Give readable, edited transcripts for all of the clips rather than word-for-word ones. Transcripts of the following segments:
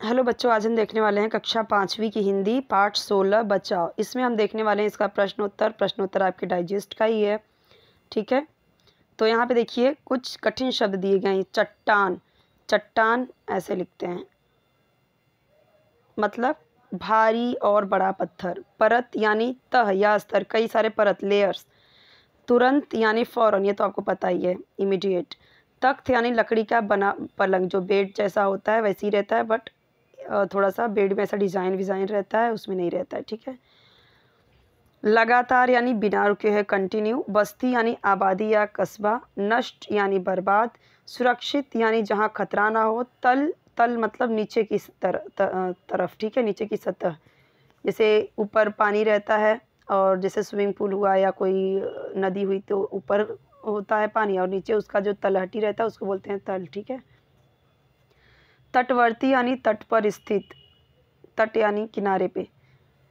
Hello बच्चों, आज हम देखने वाले हैं कक्षा 5वीं की हिंदी पाठ 16 बचाओ। इसमें हम देखने वाले हैं इसका प्रश्नोत्तर आपके डाइजेस्ट का ही है। ठीक है, तो यहाँ पे देखिए कुछ कठिन शब्द दिए गए हैं। चट्टान, चट्टान ऐसे लिखते हैं, मतलब भारी और बड़ा पत्थर। परत यानी तह या स्तर, कई सारे परत, लेयर्स। तुरंत यानी फौरन, ये तो आपको पता ही है, इमीडिएट। तख्त यानी लकड़ी का बना पलंग, जो बेड जैसा होता है वैसे ही रहता है, बट थोड़ा सा बेड में ऐसा डिज़ाइन विज़ाइन रहता है, उसमें नहीं रहता है। ठीक है। लगातार यानी बिना रुके है, कंटिन्यू। बस्ती यानी आबादी या कस्बा। नष्ट यानी बर्बाद। सुरक्षित यानी जहाँ खतरा ना हो। तल, तल मतलब नीचे की तरफ। ठीक है, नीचे की सतह। जैसे ऊपर पानी रहता है, और जैसे स्विमिंग पूल हुआ या कोई नदी हुई तो ऊपर होता है पानी, और नीचे उसका जो तलहटी रहता है उसको बोलते हैं तल। ठीक है। तटवर्ती यानी तट पर स्थित, तट यानी किनारे पे।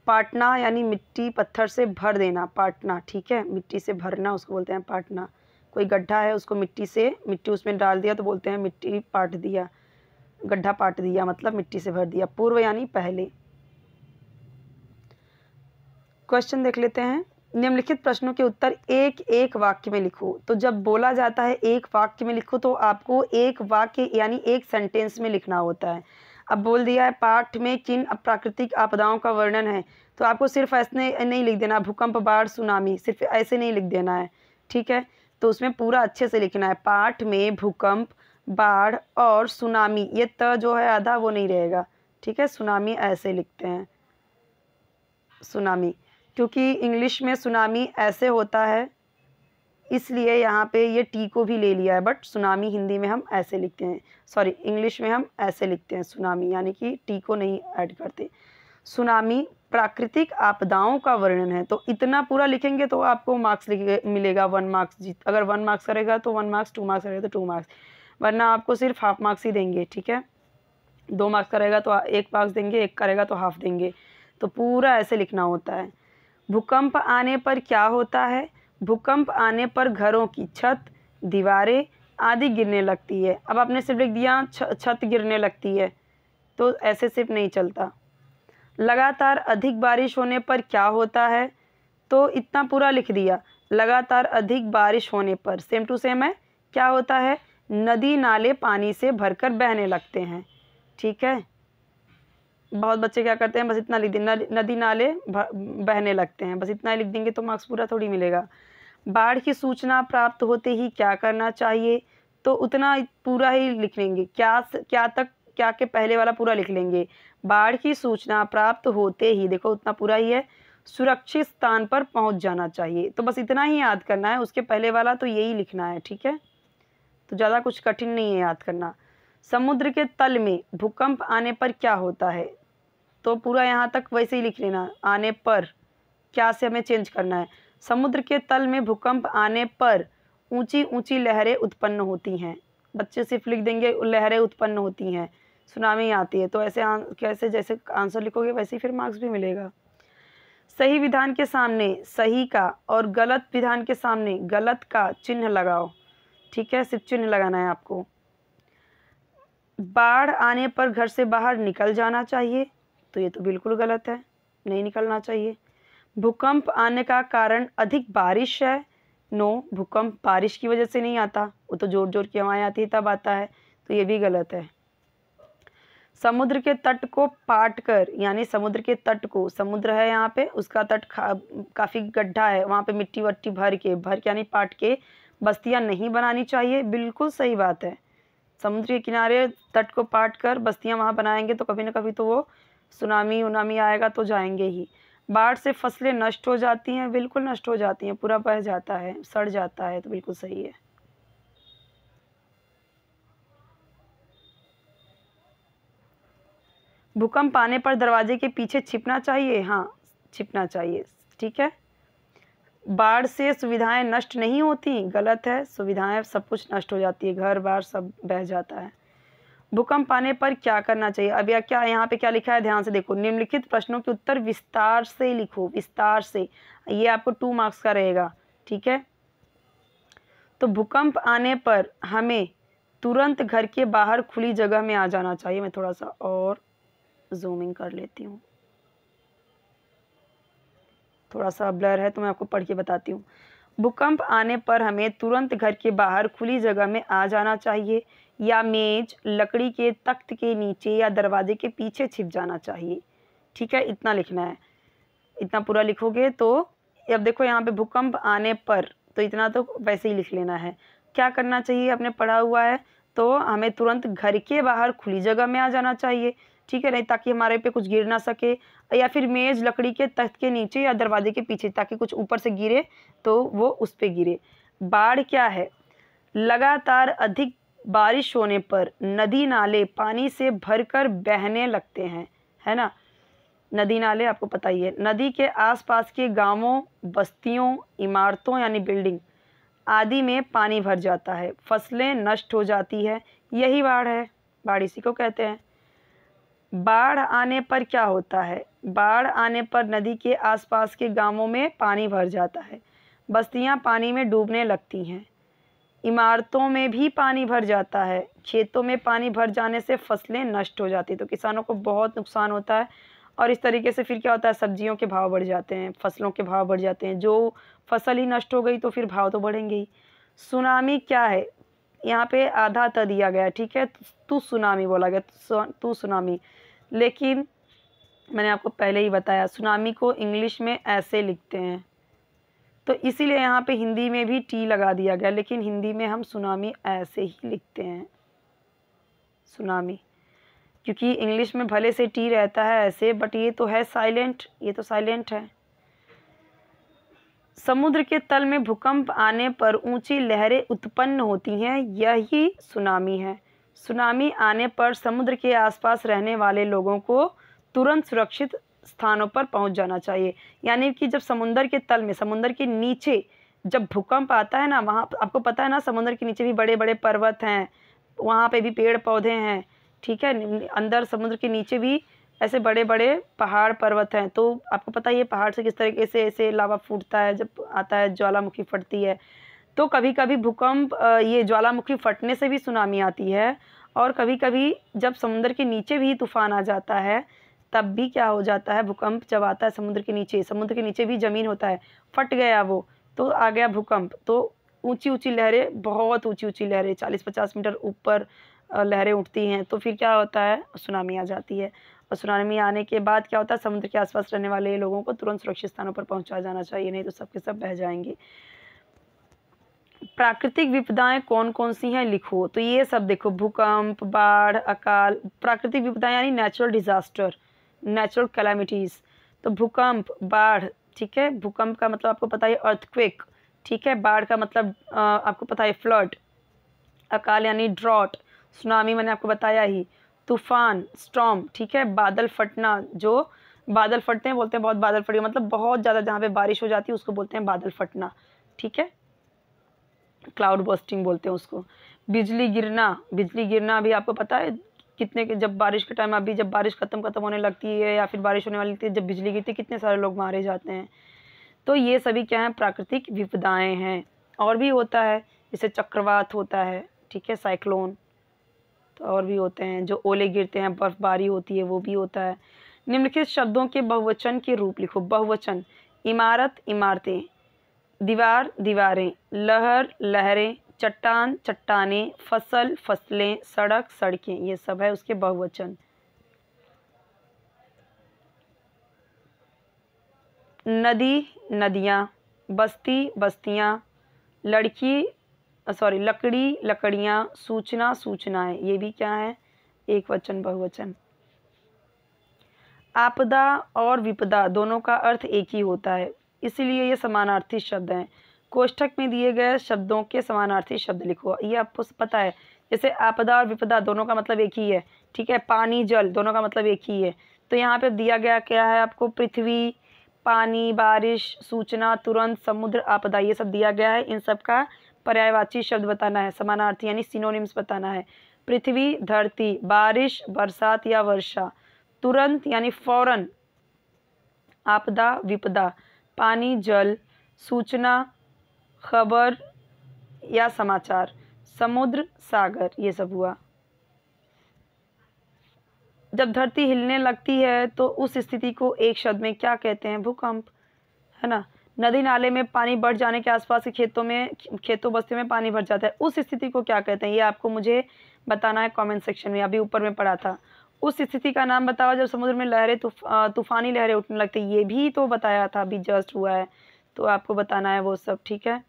पाटना यानी मिट्टी पत्थर से भर देना, पाटना। ठीक है, मिट्टी से भरना उसको बोलते हैं पाटना। कोई गड्ढा है उसको मिट्टी उसमें डाल दिया तो बोलते हैं मिट्टी पाट दिया, गड्ढा पाट दिया, मतलब मिट्टी से भर दिया। पूर्व यानी पहले। क्वेश्चन देख लेते हैं। निम्नलिखित प्रश्नों के उत्तर एक एक वाक्य में लिखो। तो जब बोला जाता है एक वाक्य में लिखो तो आपको एक वाक्य यानी एक सेंटेंस में लिखना होता है। अब बोल दिया है पाठ में किन प्राकृतिक आपदाओं का वर्णन है, तो आपको सिर्फ ऐसे नहीं लिख देना भूकंप, बाढ़, सुनामी, सिर्फ ऐसे नहीं लिख देना है। ठीक है, तो उसमें पूरा अच्छे से लिखना है। पाठ में भूकंप, बाढ़ और सुनामी, ये त जो है आधा वो नहीं रहेगा। ठीक है, सुनामी ऐसे लिखते हैं, सुनामी, क्योंकि इंग्लिश में सुनामी ऐसे होता है, इसलिए यहाँ पे ये टी को भी ले लिया है, बट सुनामी हिंदी में हम ऐसे लिखते हैं, सॉरी इंग्लिश में हम ऐसे लिखते हैं सुनामी, यानी कि टी को नहीं ऐड करते। सुनामी प्राकृतिक आपदाओं का वर्णन है, तो इतना पूरा लिखेंगे तो आपको मार्क्स मिलेगा 1 मार्क्स। अगर 1 मार्क्स करेगा तो 1 मार्क्स, 2 मार्क्स करेगा तो 2 मार्क्स, वरना आपको सिर्फ हाफ मार्क्स ही देंगे। ठीक है, 2 मार्क्स करेगा तो 1 मार्क्स देंगे, 1 करेगा तो हाफ देंगे, तो पूरा ऐसे लिखना होता है। भूकंप आने पर क्या होता है? भूकंप आने पर घरों की छत, दीवारें आदि गिरने लगती है। अब आपने सिर्फ लिख दिया छत गिरने लगती है, तो ऐसे सिर्फ नहीं चलता। लगातार अधिक बारिश होने पर क्या होता है? तो इतना पूरा लिख दिया। लगातार अधिक बारिश होने पर सेम टू सेम है, क्या होता है? नदी नाले पानी से भरकर बहने लगते हैं। ठीक है, बहुत बच्चे क्या करते हैं, बस इतना लिख दें, नदी नाले बहने लगते हैं, बस इतना लिख देंगे तो मार्क्स पूरा थोड़ी मिलेगा। बाढ़ की सूचना प्राप्त होते ही क्या करना चाहिए? तो उतना पूरा ही लिख लेंगे, क्या के पहले वाला पूरा लिख लेंगे। बाढ़ की सूचना प्राप्त होते ही, देखो उतना पूरा ही है, सुरक्षित स्थान पर पहुंच जाना चाहिए, तो बस इतना ही याद करना है, उसके पहले वाला तो यही लिखना है। ठीक है, तो ज़्यादा कुछ कठिन नहीं है याद करना। समुद्र के तल में भूकंप आने पर क्या होता है? तो पूरा यहाँ तक वैसे ही लिख लेना, आने पर क्या से हमें चेंज करना है। समुद्र के तल में भूकंप आने पर ऊंची ऊंची लहरें उत्पन्न होती हैं। बच्चे सिर्फ लिख देंगे लहरें उत्पन्न होती हैं, सुनामी आती है, तो ऐसे कैसे जैसे आंसर लिखोगे वैसे ही फिर मार्क्स भी मिलेगा। सही विधान के सामने सही का और गलत विधान के सामने गलत का चिन्ह लगाओ। ठीक है, सिर्फ चिन्ह लगाना है आपको। बाढ़ आने पर घर से बाहर निकल जाना चाहिए, तो ये तो बिल्कुल गलत है, नहीं निकलना चाहिए। भूकंप आने का कारण अधिक बारिश है, नो, भूकंप बारिश की वजह से नहीं आता, वो तो जोर जोर की हवाएं आती है तब आता है, तो ये भी गलत है। समुद्र के तट को पाट कर, यानी समुद्र के तट को, समुद्र है यहाँ पे, उसका तट काफ़ी गड्ढा है, वहाँ पे मिट्टी वट्टी भर के यानी पाट के बस्तियाँ नहीं बनानी चाहिए, बिल्कुल सही बात है। समुद्र के किनारे तट को पाट कर बस्तियाँ वहाँ बनाएंगे तो कभी ना कभी तो वो सुनामी उनामी आएगा तो जाएंगे ही। बाढ़ से फसलें नष्ट हो जाती हैं, बिल्कुल नष्ट हो जाती हैं, पूरा बह जाता है, सड़ जाता है, तो बिल्कुल सही है। भूकंप आने पर दरवाजे के पीछे छिपना चाहिए, हाँ छिपना चाहिए। ठीक है, बाढ़ से सुविधाएं नष्ट नहीं होती, गलत है, सुविधाएं सब कुछ नष्ट हो जाती है, घर बार सब बह जाता है। भूकंप आने पर क्या करना चाहिए? अब यह क्या यहाँ पे क्या लिखा है, ध्यान से देखो। निम्नलिखित प्रश्नों के उत्तर विस्तार से लिखो, विस्तार से, ये आपको 2 मार्क्स का रहेगा। ठीक है, तो भूकंप आने पर हमें तुरंत घर के बाहर खुली जगह में आ जाना चाहिए। मैं थोड़ा सा और जूमिंग कर लेती हूँ, थोड़ा सा ब्लर है तो मैं आपको पढ़ के बताती हूँ। भूकंप आने पर हमें तुरंत घर के बाहर खुली जगह में आ जाना चाहिए या मेज, लकड़ी के तख्त के नीचे या दरवाजे के पीछे छिप जाना चाहिए। ठीक है, इतना लिखना है, इतना पूरा लिखोगे तो अब देखो यहाँ पे भूकंप आने पर, तो इतना तो वैसे ही लिख लेना है। क्या करना चाहिए, आपने पढ़ा हुआ है, तो हमें तुरंत घर के बाहर खुली जगह में आ जाना चाहिए। ठीक है, नहीं ताकि हमारे पे कुछ गिर ना सके, या फिर मेज, लकड़ी के तख्त के नीचे या दरवाजे के पीछे, ताकि कुछ ऊपर से गिरे तो वो उस पे गिरे। बाढ़ क्या है, लगातार अधिक बारिश होने पर नदी नाले पानी से भरकर बहने लगते हैं, है ना। नदी नाले आपको पता ही है। नदी के आसपास के गांवों, बस्तियों, इमारतों यानी बिल्डिंग आदि में पानी भर जाता है, फसलें नष्ट हो जाती है, यही बाढ़ है, बाढ़ इसी को कहते हैं। बाढ़ आने पर क्या होता है, बाढ़ आने पर नदी के आसपास के गांवों में पानी भर जाता है, बस्तियां पानी में डूबने लगती हैं, इमारतों में भी पानी भर जाता है, खेतों में पानी भर जाने से फसलें नष्ट हो जाती है, तो किसानों को बहुत नुकसान होता है। और इस तरीके से फिर क्या होता है, सब्जियों के भाव बढ़ जाते हैं, फसलों के भाव बढ़ जाते हैं, जो फसल ही नष्ट हो गई तो फिर भाव तो बढ़ेंगे ही। सुनामी क्या है, यहाँ पे आधा त दिया गया है, ठीक है, तू सुनामी बोला गया, तू सुनामी, लेकिन मैंने आपको पहले ही बताया सुनामी को इंग्लिश में ऐसे लिखते हैं, तो इसीलिए यहाँ पे हिंदी में भी टी लगा दिया गया, लेकिन हिंदी में हम सुनामी ऐसे ही लिखते हैं, सुनामी, क्योंकि इंग्लिश में भले से टी रहता है ऐसे, बट ये तो है साइलेंट, ये तो साइलेंट है। समुद्र के तल में भूकंप आने पर ऊंची लहरें उत्पन्न होती हैं, यही सुनामी है। सुनामी आने पर समुद्र के आसपास रहने वाले लोगों को तुरंत सुरक्षित स्थानों पर पहुंच जाना चाहिए। यानी कि जब समुद्र के तल में, समुद्र के नीचे जब भूकंप आता है ना, वहाँ आपको पता है ना, समुद्र के नीचे भी बड़े बड़े पर्वत हैं, वहाँ पे भी पेड़ पौधे हैं, ठीक है, अंदर समुद्र के नीचे भी ऐसे बड़े बड़े पहाड़ पर्वत हैं, तो आपको पता है ये पहाड़ से किस तरीके से ऐसे लावा फूटता है, जब आता है ज्वालामुखी फटती है, तो कभी कभी भूकंप, ये ज्वालामुखी फटने से भी सुनामी आती है, और कभी कभी जब समुद्र के नीचे भी तूफान आ जाता है तब भी क्या हो जाता है, भूकंप जब आता है समुद्र के नीचे भी ज़मीन होता है, फट गया वो तो आ गया भूकंप, तो ऊंची ऊंची लहरें, बहुत ऊंची ऊंची लहरें 40-50 मीटर ऊपर लहरें उठती हैं, तो फिर क्या होता है, सुनामी आ जाती है। और सुनामी आने के बाद क्या होता है, समुद्र के आसपास रहने वाले लोगों को तुरंत सुरक्षित स्थानों पर पहुंचा जाना चाहिए, नहीं तो सबके सब बह जाएंगे। प्राकृतिक विपदाएं कौन कौन सी हैं लिखो, तो ये सब देखो, भूकंप, बाढ़, अकाल, प्राकृतिक विपदाएं यानी नेचुरल डिजास्टर, नेचुरल कैलामिटीज। तो भूकंप, बाढ़, ठीक है, भूकंप का मतलब आपको पता है अर्थक्वेक, ठीक है, बाढ़ का मतलब आपको पता है फ्लड, अकाल यानी ड्रॉट, सुनामी मैंने आपको बताया ही, तूफान, स्टॉर्म, ठीक है, बादल फटना, जो बादल फटते हैं बोलते हैं बहुत बादल फट गया, मतलब बहुत ज़्यादा जहाँ पे बारिश हो जाती है उसको बोलते हैं बादल फटना, ठीक है, क्लाउड बर्स्टिंग बोलते हैं उसको। बिजली गिरना, बिजली गिरना भी आपको पता है कितने के, जब बारिश के टाइम, अभी जब बारिश खत्म होने लगती है या फिर बारिश होने वाली थी, जब बिजली गिरती है कितने सारे लोग मारे जाते हैं, तो ये सभी क्या हैं, प्राकृतिक विपदाएं हैं। और भी होता है, जैसे चक्रवात होता है, ठीक है, साइक्लोन, तो और भी होते हैं, जो ओले गिरते हैं, बर्फबारी होती है, वो भी होता है। निम्नलिखित शब्दों के बहुवचन के रूप लिखो। बहुवचन, इमारत, इमारतें, दीवार, दीवारें, लहर, लहरें, चट्टान, चट्टानें, फसल, फसलें, सड़क, सड़कें, ये सब है उसके बहुवचन। नदी, नदियाँ, बस्ती, बस्तियाँ, लकड़ी, लकड़ियाँ, सूचना, सूचनाएं, ये भी क्या है, एक वचन, बहुवचन। आपदा और विपदा दोनों का अर्थ एक ही होता है, इसलिए ये समानार्थी शब्द हैं। कोष्ठक में दिए गए शब्दों के समानार्थी शब्द लिखो, ये आपको पता है, जैसे आपदा और विपदा दोनों का मतलब एक ही है, ठीक है, पानी, जल दोनों का मतलब एक ही है, तो यहाँ पे दिया गया क्या है आपको, पृथ्वी, पानी, बारिश, सूचना, तुरंत, समुद्र, आपदा, ये सब दिया गया है, इन सब का पर्यायवाची शब्द बताना है, समानार्थी यानी सिनोनिम्स बताना है। पृथ्वी, धरती, बारिश, बरसात या वर्षा, तुरंत यानी फौरन, आपदा, विपदा, पानी, जल, सूचना, खबर या समाचार, समुद्र, सागर, ये सब हुआ। जब धरती हिलने लगती है तो उस स्थिति को एक शब्द में क्या कहते हैं? भूकंप, है ना। नदी नाले में पानी बढ़ जाने के आसपास के खेतों बस्तियों में पानी भर जाता है, उस स्थिति को क्या कहते हैं? ये आपको मुझे बताना है कमेंट सेक्शन में। अभी ऊपर में पढ़ा था, उस स्थिति का नाम बताओ जब समुद्र में लहरें तूफानी लहरें उठने लगती है। ये भी तो बताया था, अभी जस्ट हुआ है, तो आपको बताना है वो सब, ठीक है।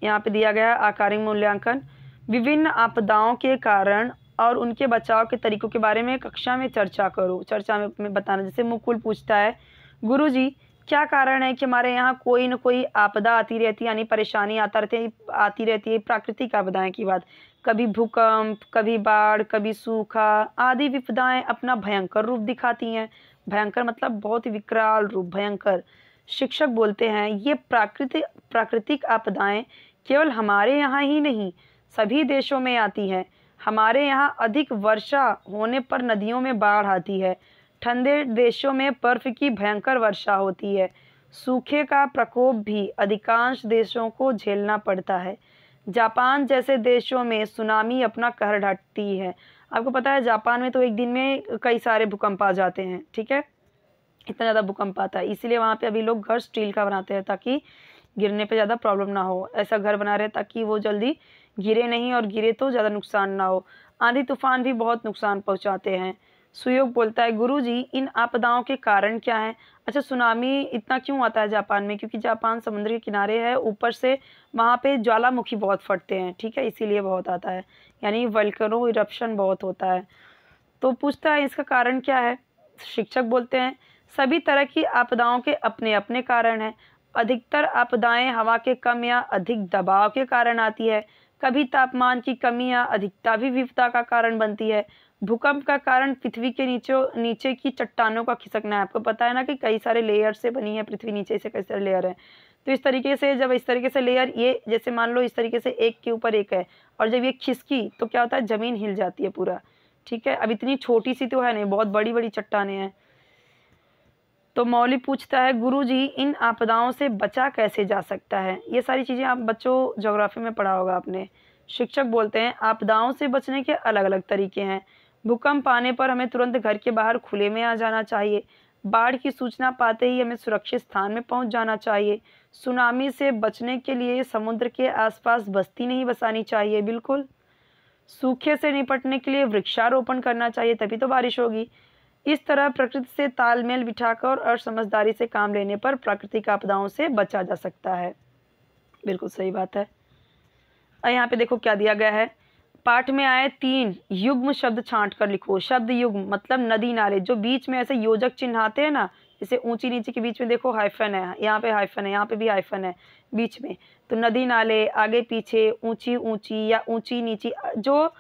यहाँ पे दिया गया आकारिक मूल्यांकन, विभिन्न आपदाओं के कारण और उनके बचाव के तरीकों के बारे में कक्षा में चर्चा करो। चर्चा में बताना। जैसे मुकुल पूछता है, गुरुजी क्या कारण है कि हमारे यहाँ कोई न कोई आपदा आती रहती है, यानी परेशानी आती रहती है, प्राकृतिक आपदाएं की बात, कभी भूकंप, कभी बाढ़, कभी सूखा आदि विपदाएं अपना भयंकर रूप दिखाती हैं। भयंकर मतलब बहुत ही विकराल रूप, भयंकर। शिक्षक बोलते हैं ये प्राकृतिक आपदाएं केवल हमारे यहाँ ही नहीं सभी देशों में आती है। हमारे यहाँ अधिक वर्षा होने पर नदियों में बाढ़ आती है, ठंडे देशों में बर्फ की भयंकर वर्षा होती है, सूखे का प्रकोप भी अधिकांश देशों को झेलना पड़ता है। जापान जैसे देशों में सुनामी अपना कहर ढाती है। आपको पता है जापान में तो एक दिन में कई सारे भूकंप आ जाते हैं, ठीक है, इतना ज़्यादा भूकंप आता है। इसीलिए वहाँ पे अभी लोग घर स्टील का बनाते हैं ताकि गिरने पे ज़्यादा प्रॉब्लम ना हो। ऐसा घर बना रहे ताकि वो जल्दी गिरे नहीं, और गिरे तो ज़्यादा नुकसान ना हो। आंधी तूफान भी बहुत नुकसान पहुँचाते हैं। सुयोग बोलता है, गुरुजी इन आपदाओं के कारण क्या है? अच्छा, सुनामी इतना क्यों आता है जापान में? क्योंकि जापान समुद्र के किनारे है, ऊपर से वहाँ पे ज्वालामुखी बहुत फटते हैं, ठीक है, इसीलिए बहुत आता है, यानी वल्केनो इरप्शन बहुत होता है। तो पूछता है इसका कारण क्या है? शिक्षक बोलते हैं सभी तरह की आपदाओं के अपने अपने कारण हैं। अधिकतर आपदाएं हवा के कम या अधिक दबाव के कारण आती है। कभी तापमान की कमी या अधिकता भी विपदा का कारण बनती है। भूकंप का कारण पृथ्वी के नीचे की चट्टानों का खिसकना है। आपको पता है ना कि कई सारे लेयर से बनी है पृथ्वी, नीचे से कई सारे लेयर है। तो इस तरीके से जब इस तरीके से लेयर, ये जैसे मान लो इस तरीके से एक के ऊपर एक है, और जब ये खिसकी तो क्या होता है, जमीन हिल जाती है पूरा, ठीक है। अब इतनी छोटी सी तो है नहीं, बहुत बड़ी बड़ी चट्टानें हैं। तो मौली पूछता है, गुरुजी इन आपदाओं से बचा कैसे जा सकता है? ये सारी चीज़ें आप बच्चों ज्योग्राफी में पढ़ा होगा आपने। शिक्षक बोलते हैं आपदाओं से बचने के अलग अलग तरीके हैं। भूकंप आने पर हमें तुरंत घर के बाहर खुले में आ जाना चाहिए। बाढ़ की सूचना पाते ही हमें सुरक्षित स्थान में पहुंच जाना चाहिए। सुनामी से बचने के लिए समुद्र के आसपास बस्ती नहीं बसानी चाहिए, बिल्कुल। सूखे से निपटने के लिए वृक्षारोपण करना चाहिए, तभी तो बारिश होगी। इस तरह प्रकृति से तालमेल बिठाकर और समझदारी से काम लेने पर प्राकृतिक आपदाओं से बचा जा सकता है। बिल्कुल सही बात है। और यहाँ पे देखो क्या दिया गया है, पाठ में आए 3 युग्म शब्द छांट कर लिखो। शब्द युग्म मतलब नदी नाले, जो बीच में ऐसे योजक चिन्ह आते हैं ना, जैसे ऊंची नीचे के बीच में देखो हाइफन है, यहाँ पे हाइफन है, यहाँ पे भी हाइफन है बीच में। तो नदी नाले, आगे पीछे, ऊंची ऊंची या ऊंची नीची, जो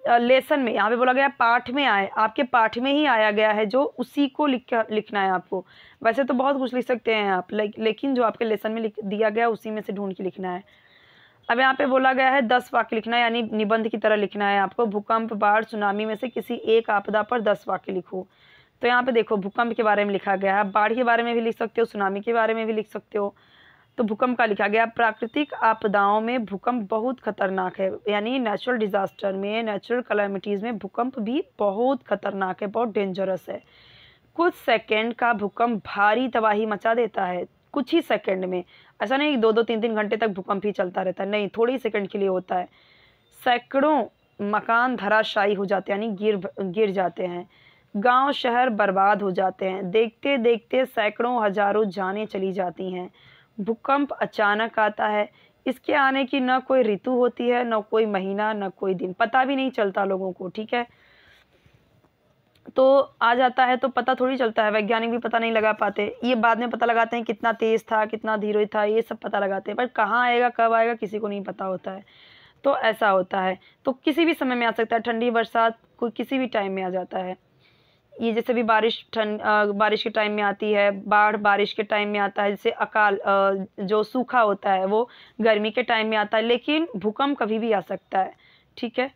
लेसन में यहाँ पे बोला गया पाठ में आए, आपके पाठ में ही आया गया है, जो उसी को लिखना है आपको। वैसे तो बहुत कुछ लिख सकते हैं आप, लेकिन जो आपके लेसन में दिया गया उसी में से ढूंढ के लिखना है। अब यहाँ पे बोला गया है 10 वाक्य लिखना है, यानी निबंध की तरह लिखना है आपको। भूकंप, बाढ़, सुनामी में से किसी एक आपदा पर 10 वाक्य लिखो। तो यहाँ पे देखो भूकंप के बारे में लिखा गया है, बाढ़ के बारे में भी लिख सकते हो, सुनामी के बारे में भी लिख सकते हो। तो भूकंप का लिखा गया, प्राकृतिक आपदाओं में भूकंप बहुत खतरनाक है, यानी नेचुरल डिजास्टर में, नेचुरल कैलामिटीज़ में भूकंप भी बहुत खतरनाक है, बहुत डेंजरस है। कुछ सेकंड का भूकंप भारी तबाही मचा देता है, कुछ ही सेकंड में। ऐसा नहीं 2-2, 3-3 घंटे तक भूकंप ही चलता रहता है, नहीं, थोड़ी सेकंड के लिए होता है। सैकड़ों मकान धराशायी हो जाते हैं, यानी गिर जाते हैं। गांव शहर बर्बाद हो जाते हैं। देखते देखते सैकड़ों हजारों जानें चली जाती हैं। भूकंप अचानक आता है, इसके आने की न कोई ऋतु होती है, न कोई महीना, न कोई दिन, पता भी नहीं चलता लोगों को, ठीक है। तो आ जाता है तो पता थोड़ी चलता है, वैज्ञानिक भी पता नहीं लगा पाते, ये बाद में पता लगाते हैं कितना तेज था, कितना धीरे था, ये सब पता लगाते हैं, पर कहाँ आएगा, कब आएगा, किसी को नहीं पता होता है। तो ऐसा होता है, तो किसी भी समय में आ सकता है, ठंडी बरसात कोई किसी भी टाइम में आ जाता है। ये जैसे भी बारिश बारिश के टाइम में आती है, बाढ़ बारिश के टाइम में आता है, जैसे अकाल जो सूखा होता है वो गर्मी के टाइम में आता है, लेकिन भूकंप कभी भी आ सकता है, ठीक है।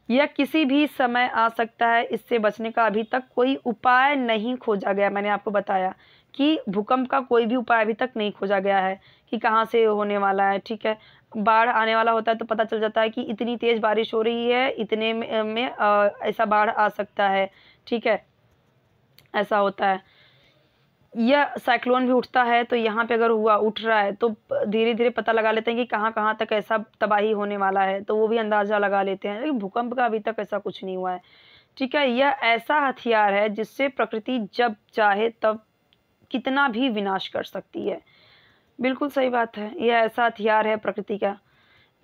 यह किसी भी समय आ सकता है, इससे बचने का अभी तक कोई उपाय नहीं खोजा गया। मैंने आपको बताया कि भूकंप का कोई भी उपाय अभी तक नहीं खोजा गया है कि कहाँ से होने वाला है, ठीक है। बाढ़ आने वाला होता है तो पता चल जाता है कि इतनी तेज़ बारिश हो रही है, इतने में ऐसा बाढ़ आ सकता है, ठीक है, ऐसा होता है। या साइक्लोन भी उठता है तो यहाँ पे अगर उठ रहा है तो धीरे धीरे पता लगा लेते हैं कि कहाँ कहाँ तक ऐसा तबाही होने वाला है, तो वो भी अंदाज़ा लगा लेते हैं। लेकिन भूकंप का अभी तक ऐसा कुछ नहीं हुआ है, ठीक है। यह ऐसा हथियार है जिससे प्रकृति जब चाहे तब कितना भी विनाश कर सकती है। बिल्कुल सही बात है, यह ऐसा हथियार है प्रकृति का।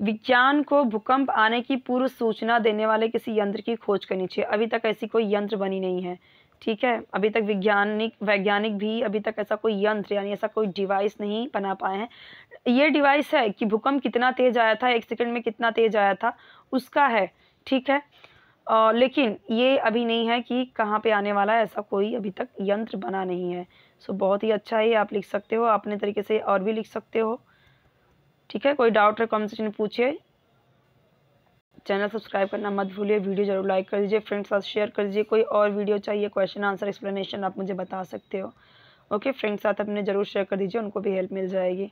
विज्ञान को भूकंप आने की पूर्व सूचना देने वाले किसी यंत्र की खोज करनी चाहिए। अभी तक ऐसी कोई यंत्र बनी नहीं है, ठीक है। अभी तक वैज्ञानिक भी अभी तक ऐसा कोई यंत्र यानी ऐसा कोई डिवाइस नहीं बना पाए हैं। ये डिवाइस है कि भूकंप कितना तेज आया था, 1 सेकंड में कितना तेज आया था, उसका है, ठीक है। लेकिन ये अभी नहीं है कि कहाँ पे आने वाला है, ऐसा कोई अभी तक यंत्र बना नहीं है। सो बहुत ही अच्छा है, आप लिख सकते हो, अपने तरीके से और भी लिख सकते हो, ठीक है। कोई डाउट है कमेंट सेक्शन में पूछिए। चैनल सब्सक्राइब करना मत भूलिए, वीडियो जरूर लाइक कर दीजिए, फ्रेंड्स साथ शेयर कर दीजिए। कोई और वीडियो चाहिए, क्वेश्चन आंसर एक्सप्लेनेशन, आप मुझे बता सकते हो। ओके, फ्रेंड्स साथ अपने ज़रूर शेयर कर दीजिए, उनको भी हेल्प मिल जाएगी।